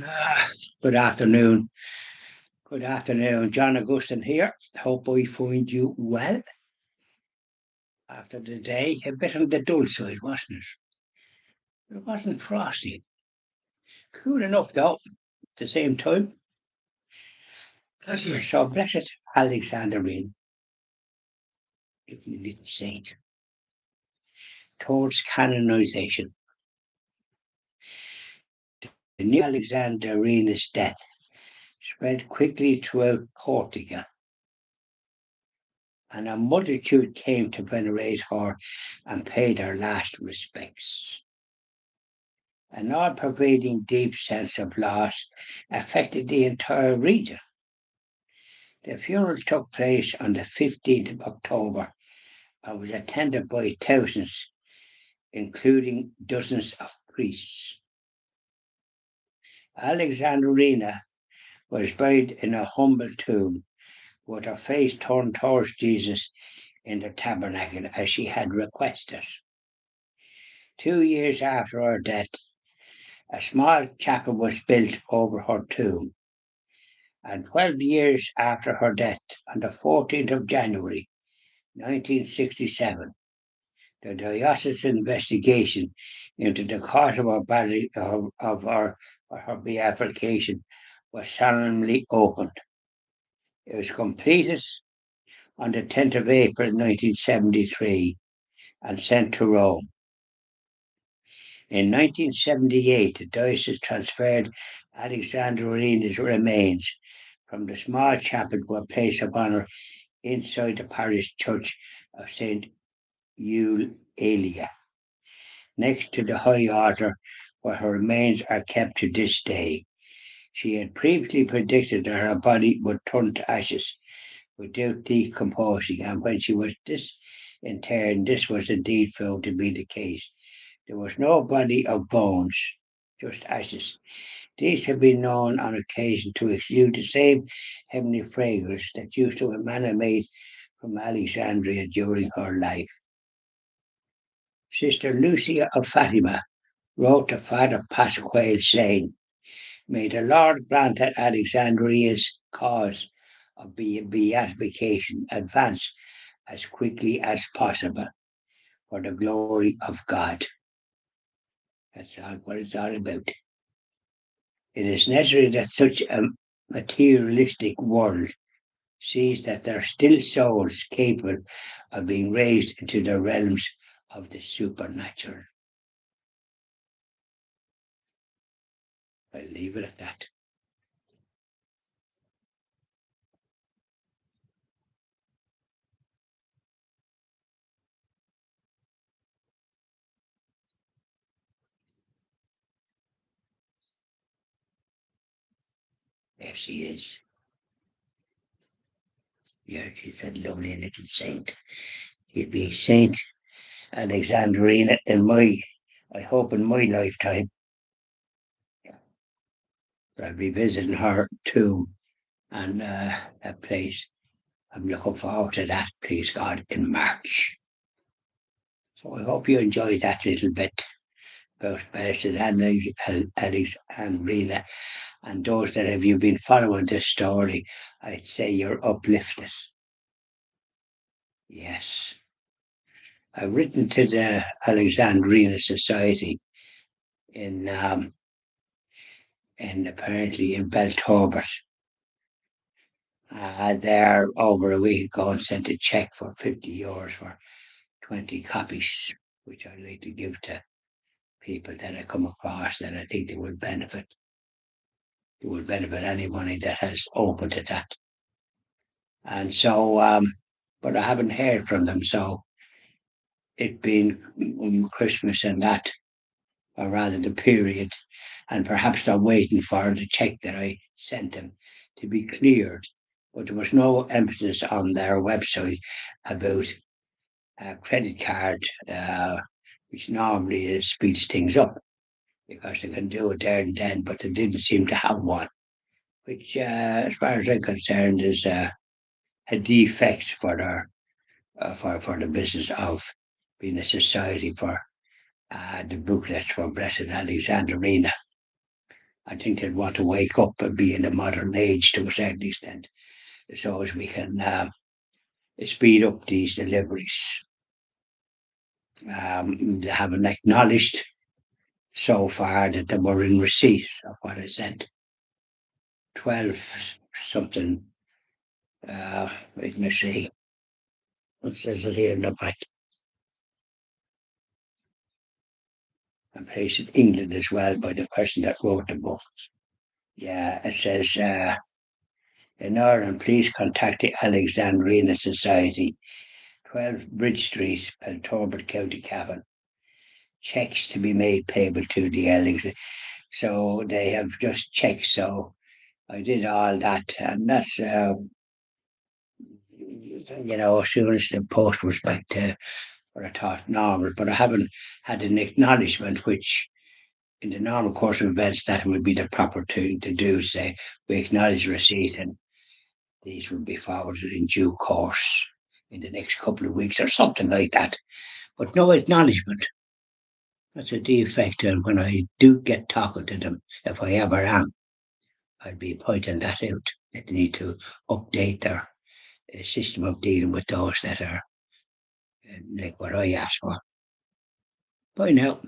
Ah, good afternoon. Good afternoon. John Augustin here. Hope I find you well after the day. A bit on the dull side, wasn't it? It wasn't frosty. Cool enough, though, at the same time. So, blessed Alexandrina, you little saint, towards canonization. The new Alexandrina's death spread quickly throughout Portugal, and a multitude came to venerate her and pay their last respects. An all-pervading deep sense of loss affected the entire region. The funeral took place on the 15th of October and was attended by thousands, including dozens of priests. Alexandrina was buried in a humble tomb with her face turned towards Jesus in the tabernacle as she had requested. 2 years after her death, a small chapel was built over her tomb, and 12 years after her death, on the 14th of January 1967, the diocesan investigation into the cause of her beatification was solemnly opened. It was completed on the 10th of April 1973 and sent to Rome. In 1978, the diocese transferred Alexandrina's remains from the small chapel to a place of honour inside the parish church of St. Eulalia, next to the high altar where her remains are kept to this day. She had previously predicted that her body would turn to ashes without decomposing, and when she was disinterred, this was indeed found to be the case. There was no body of bones, just ashes. These have been known on occasion to exude the same heavenly fragrance that used to emanate from Alexandria during her life. Sister Lucia of Fatima wrote to Father Pasquale saying, "May the Lord grant that Alexandria's cause of beatification advance as quickly as possible for the glory of God." That's what it's all about. It is necessary that such a materialistic world sees that there are still souls capable of being raised into the realms of the supernatural. I'll leave it at that. There she is. Yeah, she's a lovely little saint. You'd be Saint Alexandrina I hope in my lifetime. Yeah. I'll be visiting her tomb and that place. I'm looking forward to that, please God, in March. So I hope you enjoyed that little bit about Blessed Alexandrina. And those that have you been following this story, I'd say you're uplifted. Yes. I've written to the Alexandrina Society in apparently in Belturbet. There over a week ago and sent a check for €50 for 20 copies, which I'd like to give to people that I come across that I think they will benefit. It will benefit anybody that has open to that. And so, but I haven't heard from them. So it being Christmas and that, or rather the period, and perhaps they're waiting for the check that I sent them to be cleared. But there was no emphasis on their website about a credit card, which normally speeds things up because they can do it there and then, but they didn't seem to have one, which, as far as I'm concerned, is a defect for their for the business of being a society for the booklets for Blessed Alexandrina. I think they'd want to wake up and be in a modern age to a certain extent, so as we can speed up these deliveries. They haven't acknowledged so far that they were in receipt of what I sent. 12 something. Let me see. What says it here in the back? And placed in England as well by the person that wrote the book. Yeah, it says, in Ireland, please contact the Alexandrina Society, 12 Bridge Street, Peltorbert, County Cavan. Checks to be made payable to the Alex. So they have just checked. So I did all that, and that's as soon as the post was back to what I thought normal, but I haven't had an acknowledgement, which in the normal course of events that would be the proper thing to do. Say we acknowledge receipt, and these will be forwarded in due course in the next couple of weeks or something like that. But no acknowledgement. That's a defect, and when I do get talking to them, if I ever am, I'll be pointing that out. That they need to update their system of dealing with those that are like what I asked for. Bye now.